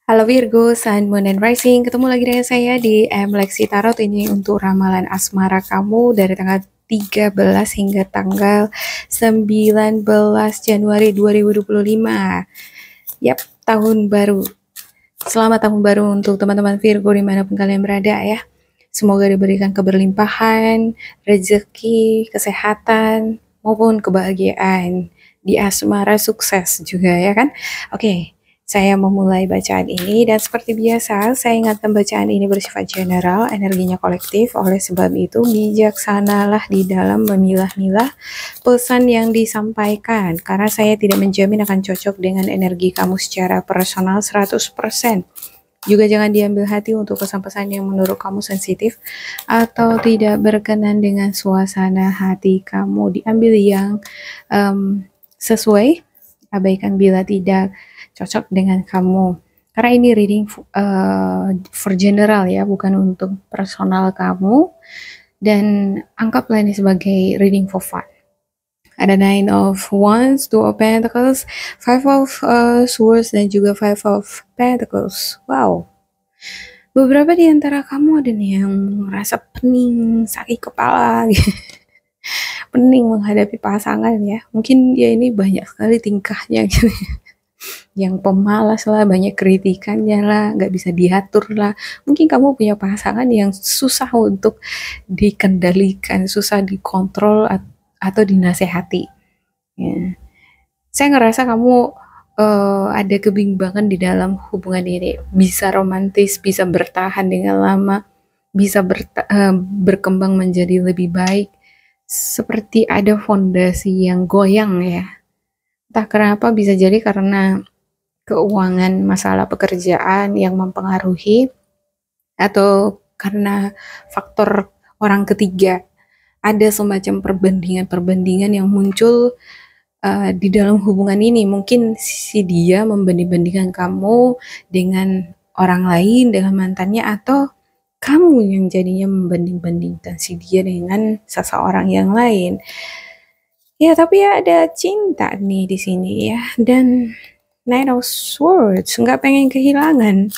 Halo Virgo, Sun, Moon, and Rising. Ketemu lagi dengan saya di Lexi Tarot ini untuk ramalan asmara kamu dari tanggal 13 hingga tanggal 19 Januari 2025. Yap, tahun baru. Selamat tahun baru untuk teman-teman Virgo dimanapun kalian berada ya. Semoga diberikan keberlimpahan, rezeki, kesehatan, maupun kebahagiaan. Di asmara sukses juga ya kan. Oke, saya memulai bacaan ini dan seperti biasa saya ingatkan bacaan ini bersifat general, energinya kolektif, oleh sebab itu bijaksanalah di dalam memilah-milah pesan yang disampaikan karena saya tidak menjamin akan cocok dengan energi kamu secara personal 100%. Juga jangan diambil hati untuk pesan-pesan yang menurut kamu sensitif atau tidak berkenan dengan suasana hati kamu. Diambil yang sesuai, abaikan bila tidak cocok dengan kamu. Karena ini reading for general ya, bukan untuk personal kamu. Dan anggaplah ini sebagai reading for fun. Ada Nine of Wands, Two of Pentacles, Five of Swords, dan juga Five of Pentacles. Wow. Beberapa di antara kamu ada nih yang merasa pening, sakit kepala, pening menghadapi pasangan ya. Mungkin dia ini banyak sekali tingkahnya gitu. Yang pemalas lah, banyak kritikannya lah, nggak bisa diatur lah. Mungkin kamu punya pasangan yang susah untuk dikendalikan, susah dikontrol atau dinasehati. Ya. Saya ngerasa kamu ada kebimbangan di dalam hubungan ini. Bisa romantis, bisa bertahan dengan lama, bisa berkembang menjadi lebih baik. Seperti ada fondasi yang goyang ya. Entah kenapa, bisa jadi karena keuangan, masalah pekerjaan yang mempengaruhi, atau karena faktor orang ketiga. Ada semacam perbandingan-perbandingan yang muncul di dalam hubungan ini. Mungkin si dia membanding-bandingkan kamu dengan orang lain, dengan mantannya, atau kamu yang jadinya membanding-bandingkan si dia dengan seseorang yang lain. Ya, tapi ya ada cinta nih di sini ya. Dan Nine of Swords, nggak pengen kehilangan.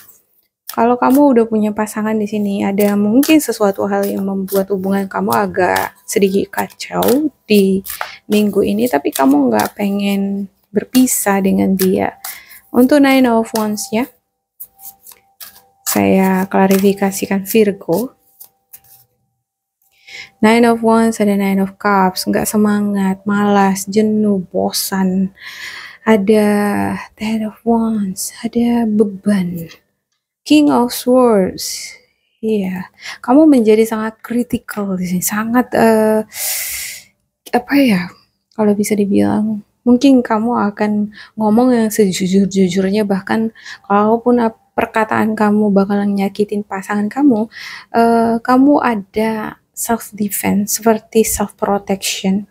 Kalau kamu udah punya pasangan di sini, ada mungkin sesuatu hal yang membuat hubungan kamu agak sedikit kacau di minggu ini, tapi kamu nggak pengen berpisah dengan dia. Untuk Nine of Wands ya, saya klarifikasikan Virgo. Nine of Wands ada Nine of Cups, nggak semangat, malas, jenuh, bosan. Ada Ten of Wands, ada beban. King of Swords, iya, kamu menjadi sangat kritikal di sini, sangat apa ya? Kalau bisa dibilang, mungkin kamu akan ngomong yang sejujur-jujurnya, bahkan kalaupun perkataan kamu bakalan nyakitin pasangan kamu, kamu ada self defense seperti self protection,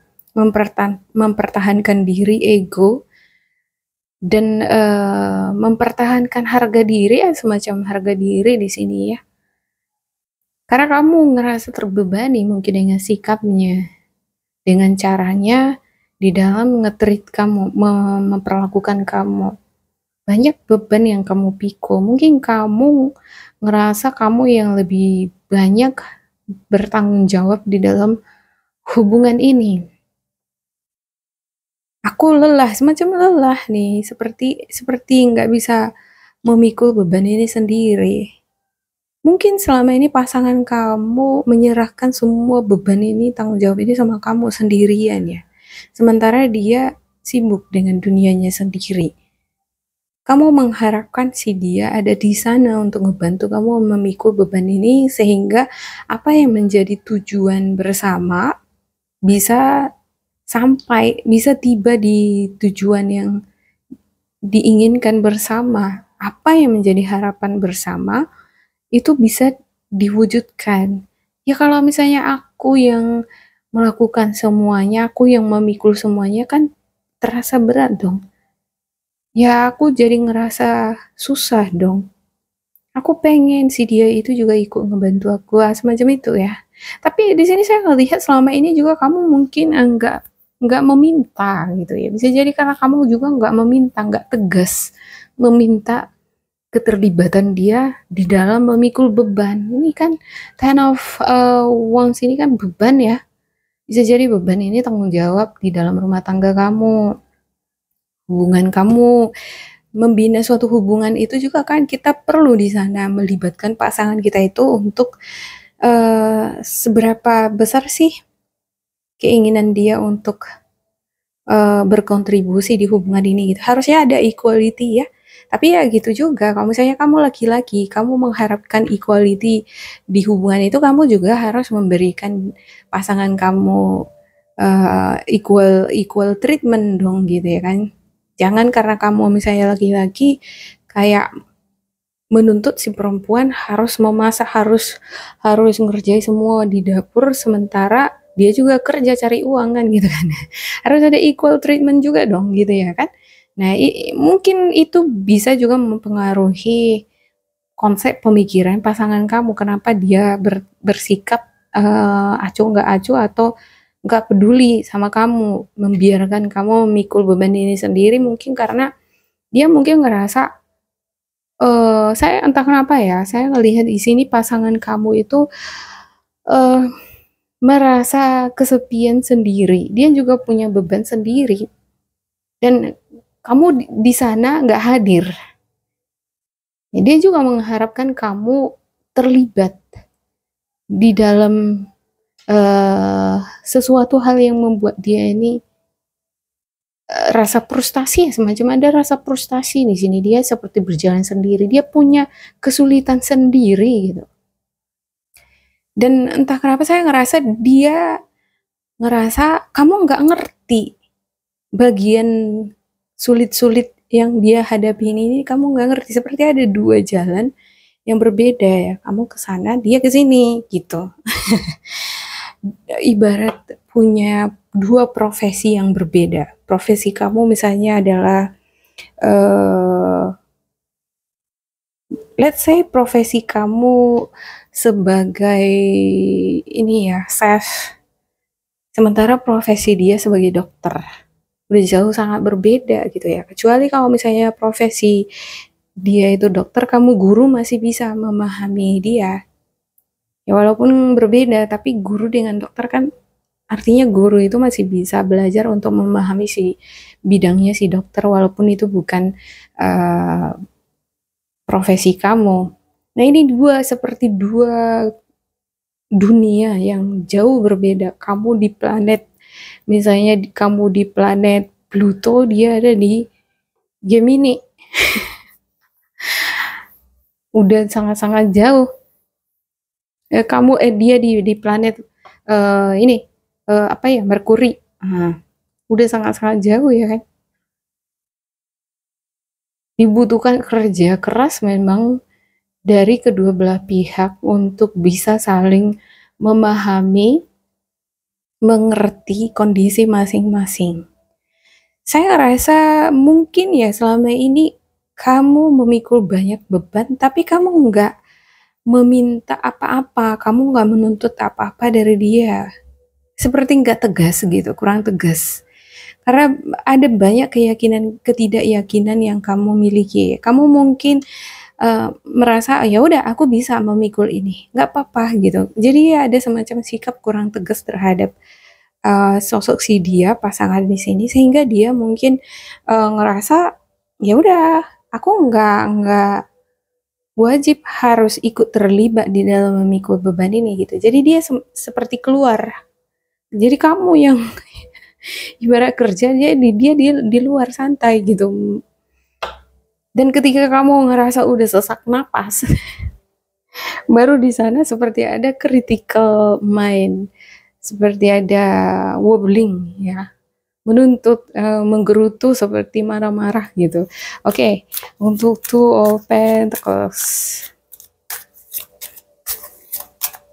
mempertahankan diri, ego, dan mempertahankan harga diri, semacam harga diri di sini ya. Karena kamu ngerasa terbebani mungkin dengan sikapnya, dengan caranya di dalam nge-treat kamu, memperlakukan kamu. Banyak beban yang kamu pikul. Mungkin kamu ngerasa kamu yang lebih banyak bertanggung jawab di dalam hubungan ini. Aku lelah, semacam lelah nih, seperti nggak bisa memikul beban ini sendiri. Mungkin selama ini pasangan kamu menyerahkan semua beban ini, tanggung jawab ini sama kamu sendirian ya. Sementara dia sibuk dengan dunianya sendiri. Kamu mengharapkan si dia ada di sana untuk membantu kamu memikul beban ini, sehingga apa yang menjadi tujuan bersama bisa sampai, bisa tiba di tujuan yang diinginkan bersama. Apa yang menjadi harapan bersama itu bisa diwujudkan. Ya kalau misalnya aku yang melakukan semuanya, aku yang memikul semuanya, kan terasa berat dong. Ya aku jadi ngerasa susah dong. Aku pengen si dia itu juga ikut ngebantu aku, semacam itu ya. Tapi di sini saya ngelihat selama ini juga kamu mungkin nggak meminta gitu ya. Bisa jadi karena kamu juga nggak meminta, nggak tegas meminta keterlibatan dia di dalam memikul beban. Ini kan Ten of Wands ini kan beban ya. Bisa jadi beban ini tanggung jawab di dalam rumah tangga kamu, hubungan kamu. Membina suatu hubungan itu juga kan kita perlu di sana melibatkan pasangan kita itu untuk seberapa besar sih keinginan dia untuk berkontribusi di hubungan ini gitu. Harusnya ada equality ya. Tapi ya gitu juga, kalau misalnya kamu laki-laki, kamu mengharapkan equality di hubungan itu, kamu juga harus memberikan pasangan kamu equal equal treatment dong gitu ya kan. Jangan karena kamu misalnya laki-laki kayak menuntut si perempuan harus memasak, harus harus ngerjain semua di dapur, sementara dia juga kerja cari uang kan gitu kan. Harus ada equal treatment juga dong gitu ya kan. Nah, mungkin itu bisa juga mempengaruhi konsep pemikiran pasangan kamu. Kenapa dia bersikap acuh nggak acuh atau nggak peduli sama kamu, membiarkan kamu memikul beban ini sendiri, mungkin karena dia mungkin ngerasa saya entah kenapa ya, saya ngelihat di sini pasangan kamu itu eh, merasa kesepian sendiri. Dia juga punya beban sendiri, dan kamu di sana nggak hadir. Ya, dia juga mengharapkan kamu terlibat di dalam sesuatu hal yang membuat dia ini rasa frustasi ya, semacam ada rasa frustasi di sini. Dia seperti berjalan sendiri, dia punya kesulitan sendiri gitu. Dan entah kenapa saya ngerasa dia ngerasa kamu nggak ngerti bagian sulit-sulit yang dia hadapi ini, kamu nggak ngerti. Seperti ada dua jalan yang berbeda ya, kamu ke sana, dia ke sini gitu. Ibarat punya dua profesi yang berbeda. Profesi kamu misalnya adalah let's say profesi kamu sebagai ini ya, chef, sementara profesi dia sebagai dokter. Udah jauh sangat berbeda gitu ya. Kecuali kalau misalnya profesi dia itu dokter, kamu guru masih bisa memahami dia. Ya walaupun berbeda, tapi guru dengan dokter kan artinya guru itu masih bisa belajar untuk memahami si bidangnya si dokter, walaupun itu bukan uh, profesi kamu. Nah ini seperti dua dunia yang jauh berbeda. Kamu di planet, misalnya kamu di planet Pluto, dia ada di Gemini. Udah sangat-sangat jauh. Dia di planet ini apa ya, Merkuri. Udah sangat-sangat jauh ya kan. Dibutuhkan kerja keras memang dari kedua belah pihak untuk bisa saling memahami, mengerti kondisi masing-masing. Saya rasa mungkin ya selama ini kamu memikul banyak beban, tapi kamu nggak meminta apa-apa, kamu nggak menuntut apa-apa dari dia. Seperti nggak tegas gitu, kurang tegas. Karena ada banyak ketidakyakinan yang kamu miliki. Kamu mungkin merasa ya udah aku bisa memikul ini, nggak apa-apa gitu. Jadi ya ada semacam sikap kurang tegas terhadap sosok si dia pasangan di sini, sehingga dia mungkin ngerasa ya udah aku nggak wajib harus ikut terlibat di dalam memikul beban ini gitu. Jadi dia seperti keluar. Jadi kamu yang ibarat kerja, dia di luar santai gitu. Dan ketika kamu ngerasa udah sesak napas, baru di sana seperti ada critical mind, seperti ada wobbling ya, menuntut, menggerutu seperti marah-marah gitu. Oke, untuk Two of Pentacles.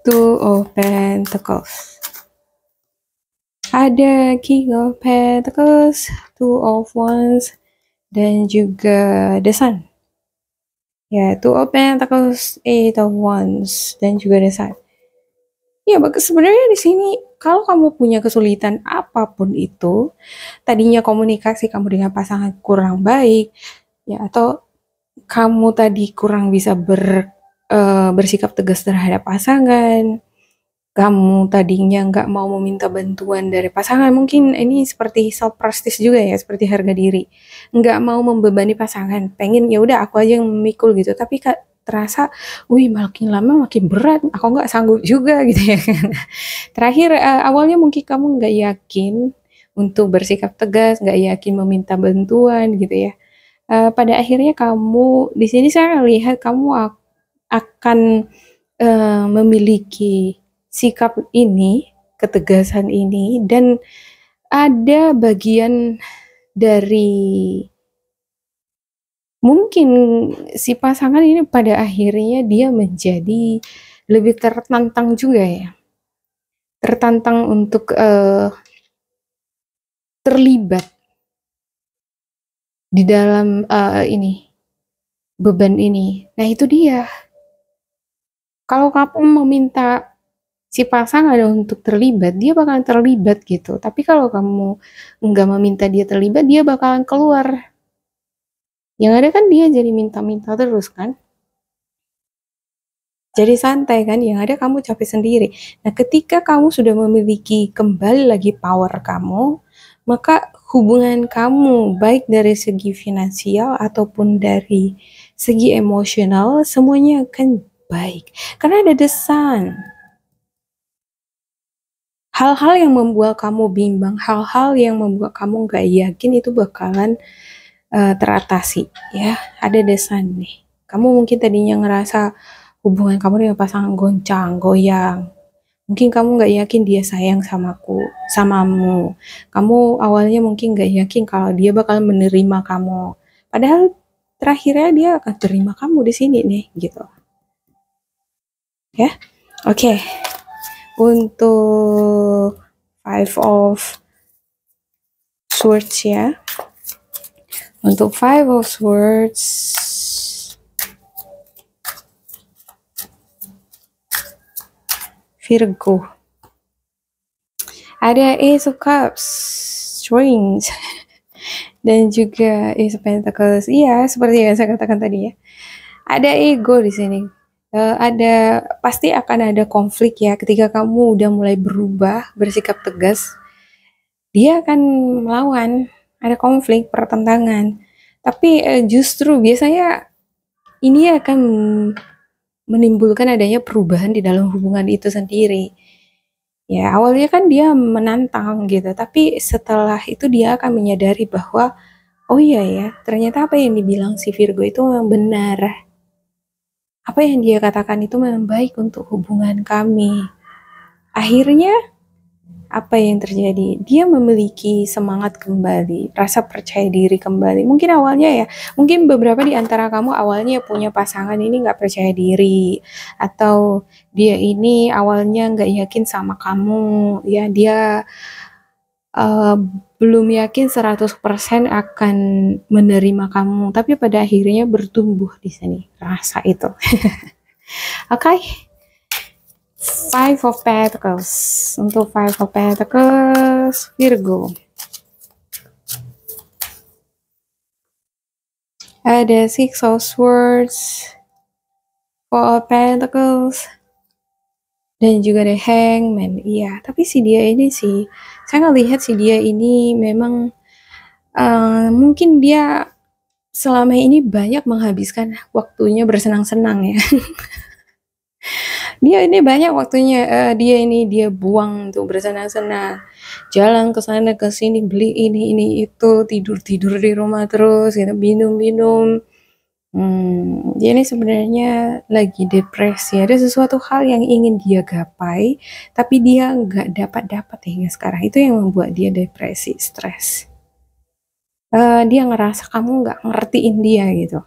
Two of Pentacles. Ada King of Pentacles, Two of Wands, dan juga The Sun. Ya, Two of Pentacles, Eight of Wands, dan juga The Sun. Ya, sebenarnya di sini kalau kamu punya kesulitan apapun itu, tadinya komunikasi kamu dengan pasangan kurang baik, ya, atau kamu tadi kurang bisa bersikap tegas terhadap pasangan, kamu tadinya nggak mau meminta bantuan dari pasangan, mungkin ini seperti self prestige juga ya, seperti harga diri. Nggak mau membebani pasangan, pengen ya udah aku aja yang memikul gitu. Tapi Kak terasa, wih makin lama makin berat, aku nggak sanggup juga gitu ya kan. Terakhir awalnya mungkin kamu nggak yakin untuk bersikap tegas, nggak yakin meminta bantuan gitu ya. Pada akhirnya kamu di sini saya lihat kamu akan memiliki sikap ini, ketegasan ini, dan ada bagian dari mungkin si pasangan ini pada akhirnya dia menjadi lebih tertantang juga ya, tertantang untuk terlibat di dalam ini beban ini. Nah itu dia. Kalau kamu meminta si pasangan untuk terlibat, dia bakalan terlibat gitu. Tapi kalau kamu nggak meminta dia terlibat, dia bakalan keluar. Yang ada kan dia jadi minta-minta terus kan. Jadi santai kan, yang ada kamu capek sendiri. Nah ketika kamu sudah memiliki kembali lagi power kamu, maka hubungan kamu baik dari segi finansial ataupun dari segi emosional, semuanya akan baik. Karena ada the sun. Hal-hal yang membuat kamu bimbang, hal-hal yang membuat kamu gak yakin itu bakalan teratasi ya. Ada desain nih. Kamu mungkin tadinya ngerasa hubungan kamu dengan pasangan goncang, goyang. Mungkin kamu gak yakin dia sayang samamu. Kamu awalnya mungkin gak yakin kalau dia bakal menerima kamu. Padahal terakhirnya dia akan terima kamu di sini nih, gitu. Ya, oke. Untuk Five of Swords ya. Untuk Five of Swords, Virgo. Ada Ace of Cups, Strange. Dan juga Ace of Pentacles. Iya, seperti yang saya katakan tadi ya. Ada ego di sini. Pasti akan ada konflik ya ketika kamu udah mulai berubah, bersikap tegas. Dia akan melawan, ada konflik, pertentangan. Tapi justru biasanya ini akan menimbulkan adanya perubahan di dalam hubungan itu sendiri. Ya, awalnya kan dia menantang gitu, tapi setelah itu dia akan menyadari bahwa, oh iya ya, ternyata apa yang dibilang si Virgo itu memang benar. Apa yang dia katakan itu memang baik untuk hubungan kami. Akhirnya apa yang terjadi? Dia memiliki semangat kembali, rasa percaya diri kembali. Mungkin awalnya ya, mungkin beberapa di antara kamu awalnya punya pasangan ini nggak percaya diri, atau dia ini awalnya nggak yakin sama kamu, ya dia uh, belum yakin 100% akan menerima kamu, tapi pada akhirnya bertumbuh di sini rasa itu. Oke. Okay? Five of Pentacles. Untuk Five of Pentacles, Virgo. Ada Six of Swords, Four of Pentacles, dan juga ada Hangman. Iya, tapi si dia ini sih, saya ngelihat si dia ini memang mungkin dia selama ini banyak menghabiskan waktunya bersenang-senang ya. Dia ini banyak waktunya dia buang untuk bersenang-senang, jalan ke sana ke sini, beli ini itu, tidur di rumah terus gitu, minum dia ini sebenarnya lagi depresi, ada sesuatu hal yang ingin dia gapai tapi dia nggak dapat hingga sekarang, itu yang membuat dia depresi, stres. Dia ngerasa kamu nggak ngertiin dia gitu.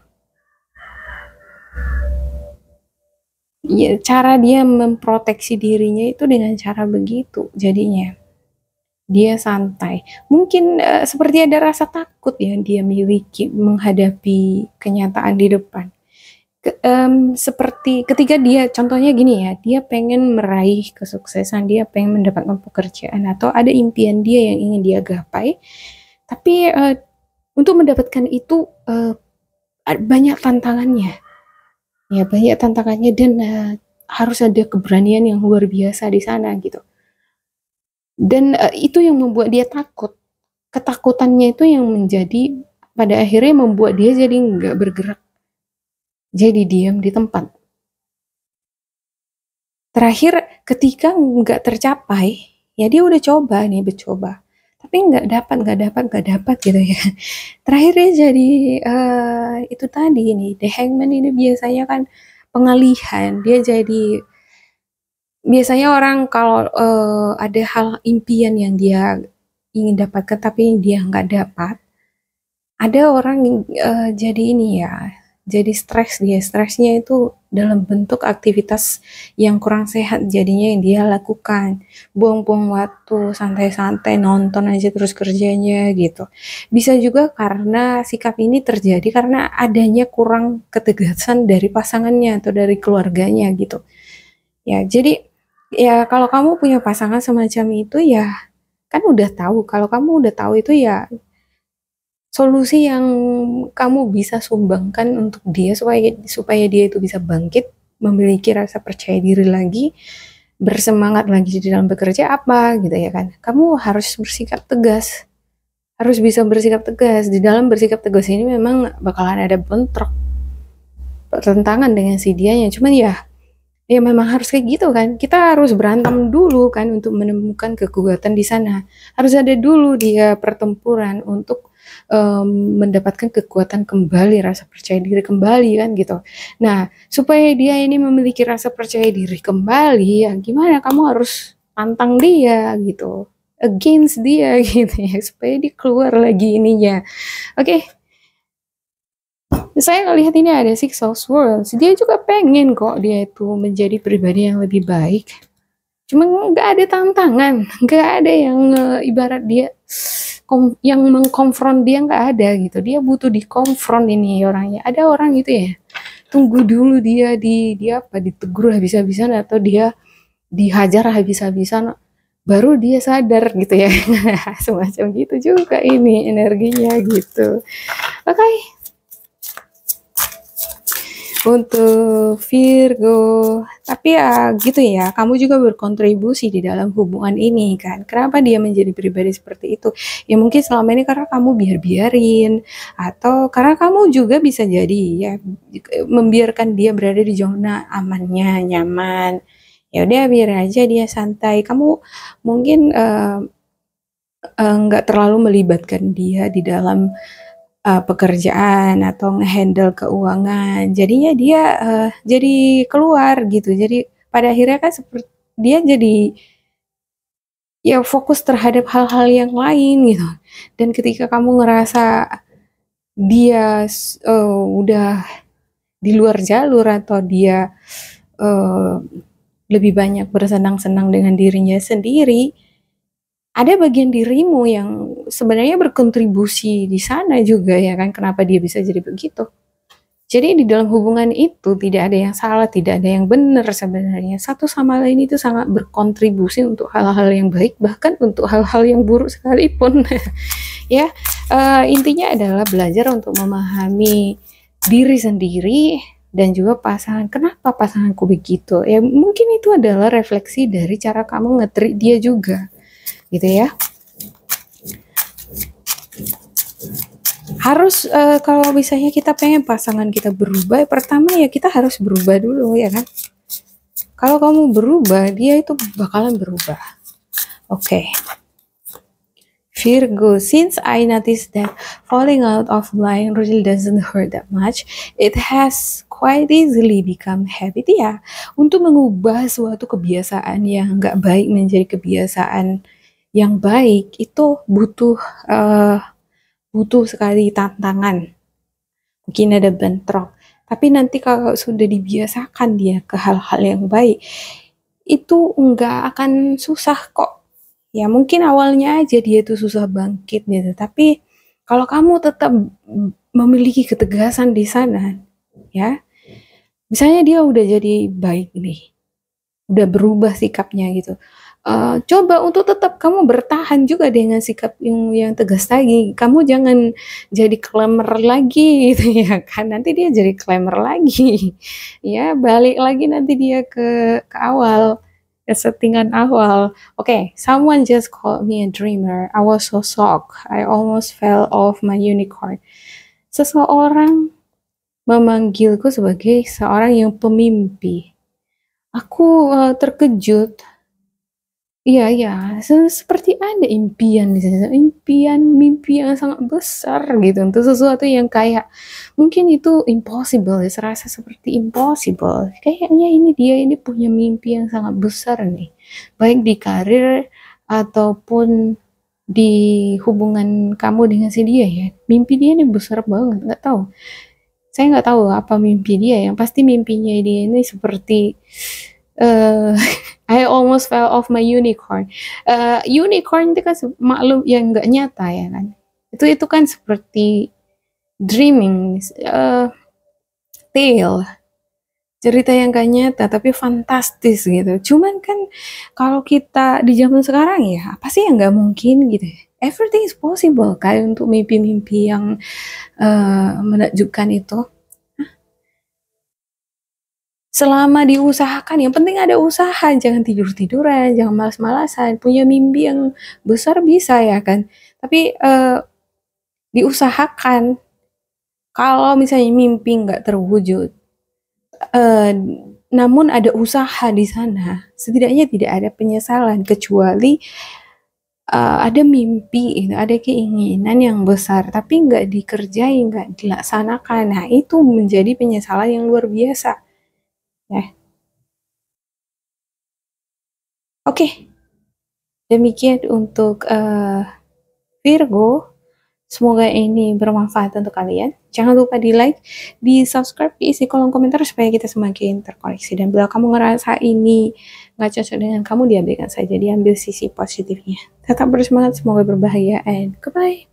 Ya, cara dia memproteksi dirinya itu dengan cara begitu jadinya. Dia santai. Mungkin seperti ada rasa takut yang dia miliki menghadapi kenyataan di depan. Seperti ketika dia, contohnya gini ya, dia pengen meraih kesuksesan, dia pengen mendapatkan pekerjaan, atau ada impian dia yang ingin dia gapai, tapi untuk mendapatkan itu banyak tantangannya. Ya, banyak tantangannya dan harus ada keberanian yang luar biasa di sana gitu. Dan itu yang membuat dia takut. Ketakutannya itu yang menjadi pada akhirnya membuat dia jadi nggak bergerak, jadi diam di tempat. Terakhir ketika nggak tercapai, ya dia udah coba nih, bercoba, tapi nggak dapat gitu ya. Terakhir dia jadi itu tadi nih, the hangman ini biasanya kan pengalihan, dia jadi biasanya orang kalau ada hal impian yang dia ingin dapatkan tapi dia nggak dapat, ada orang yang jadi ini ya, jadi stres, dia stresnya itu dalam bentuk aktivitas yang kurang sehat jadinya yang dia lakukan, buang-buang waktu, santai-santai nonton aja terus kerjanya gitu. Bisa juga karena sikap ini terjadi karena adanya kurang ketegasan dari pasangannya atau dari keluarganya gitu. Ya, jadi ya kalau kamu punya pasangan semacam itu ya kan udah tahu, kalau kamu udah tahu itu ya solusi yang kamu bisa sumbangkan untuk dia supaya supaya dia itu bisa bangkit, memiliki rasa percaya diri lagi, bersemangat lagi di dalam bekerja apa gitu ya kan. Kamu harus bersikap tegas. Harus bisa bersikap tegas. Di dalam bersikap tegas ini memang bakalan ada bentrok, pertentangan dengan si dianya. Cuman ya memang harus kayak gitu kan. Kita harus berantem dulu kan untuk menemukan kekuatan di sana. Harus ada dulu dia pertempuran untuk mendapatkan kekuatan kembali, rasa percaya diri kembali kan gitu. Nah, supaya dia ini memiliki rasa percaya diri kembali, ya gimana? Kamu harus tantang dia gitu, against dia gitu ya, supaya dia keluar lagi ininya. Oke, saya ngelihat ini ada Six of Swords. Dia juga pengen kok dia itu menjadi pribadi yang lebih baik. Cuma nggak ada tantangan, nggak ada yang ibarat dia yang mengkonfront dia, nggak ada gitu. Dia butuh dikonfront ini orangnya. Ada orang gitu ya, tunggu dulu dia apa ditegur habis-habisan atau dia dihajar habis-habisan baru dia sadar gitu ya. Semacam gitu juga ini energinya gitu. Oke. Untuk Virgo, tapi ya gitu ya, kamu juga berkontribusi di dalam hubungan ini kan. Kenapa dia menjadi pribadi seperti itu? Ya mungkin selama ini karena kamu biar-biarin, atau karena kamu juga bisa jadi ya membiarkan dia berada di zona amannya, nyaman. Ya udah biar aja dia santai. Kamu mungkin nggak terlalu melibatkan dia di dalam pekerjaan atau ngehandle keuangan, jadinya dia jadi keluar gitu. Jadi pada akhirnya kan seperti dia jadi ya fokus terhadap hal-hal yang lain gitu. Dan ketika kamu ngerasa dia udah di luar jalur atau dia uh, lebih banyak bersenang-senang dengan dirinya sendiri, ada bagian dirimu yang sebenarnya berkontribusi di sana juga ya kan, kenapa dia bisa jadi begitu. Jadi di dalam hubungan itu tidak ada yang salah, tidak ada yang benar sebenarnya. Satu sama lain itu sangat berkontribusi untuk hal-hal yang baik, bahkan untuk hal-hal yang buruk sekalipun. Ya, intinya adalah belajar untuk memahami diri sendiri dan juga pasangan. Kenapa pasanganku begitu? Ya mungkin itu adalah refleksi dari cara kamu nge-treat dia juga. Gitu ya. Harus kalau misalnya kita pengen pasangan kita berubah, pertama ya kita harus berubah dulu ya kan. Kalau kamu berubah, dia itu bakalan berubah. Oke. Virgo, since I noticed that falling out of line really doesn't hurt that much, it has quite easily become habit ya. Untuk mengubah suatu kebiasaan yang nggak baik menjadi kebiasaan yang baik itu butuh sekali tantangan. Mungkin ada bentrok. Tapi nanti kalau sudah dibiasakan dia ke hal-hal yang baik, itu nggak akan susah kok. Ya mungkin awalnya aja dia itu susah bangkit gitu. Tapi kalau kamu tetap memiliki ketegasan di sana, ya, misalnya dia udah jadi baik nih, udah berubah sikapnya gitu. coba untuk tetap kamu bertahan juga dengan sikap yang tegas tadi. Kamu jangan jadi klaim lagi gitu ya kan, nanti dia jadi klaim lagi. Ya, balik lagi nanti dia ke awal, ke settingan awal. Oke, someone just called me a dreamer. I was so shocked. I almost fell off my unicorn. Seseorang memanggilku sebagai seorang yang pemimpi. Aku terkejut. Iya iya, seperti ada impian di situ, impian, mimpi yang sangat besar gitu, untuk sesuatu yang kayak mungkin itu impossible ya, serasa seperti impossible. Kayaknya ini punya mimpi yang sangat besar nih, baik di karir ataupun di hubungan kamu dengan si dia ya. Mimpi dia ini besar banget, nggak tahu. Saya nggak tahu apa mimpi dia, yang pasti mimpinya dia ini seperti eh I almost fell off my unicorn. Unicorn itu kan maklum yang nggak nyata ya kan. Itu kan seperti dreaming, tale, cerita yang gak nyata tapi fantastis gitu. Cuman kan kalau kita di zaman sekarang ya, apa sih yang nggak mungkin gitu ya. Everything is possible kayak untuk mimpi-mimpi yang menakjubkan itu. Selama diusahakan, yang penting ada usaha, jangan tidur-tiduran, jangan malas-malasan, punya mimpi yang besar bisa ya kan, tapi diusahakan. Kalau misalnya mimpi nggak terwujud, eh, namun ada usaha di sana, setidaknya tidak ada penyesalan, kecuali ada mimpi, ada keinginan yang besar, tapi nggak dikerjain, nggak dilaksanakan. Nah, itu menjadi penyesalan yang luar biasa. Ya, oke. Demikian untuk Virgo. Semoga ini bermanfaat untuk kalian. Jangan lupa di like, di subscribe, diisi kolom komentar supaya kita semakin terkoneksi. Dan bila kamu ngerasa ini nggak cocok dengan kamu, diabaikan saja, diambil sisi positifnya. Tetap bersemangat, semoga berbahagia, and goodbye.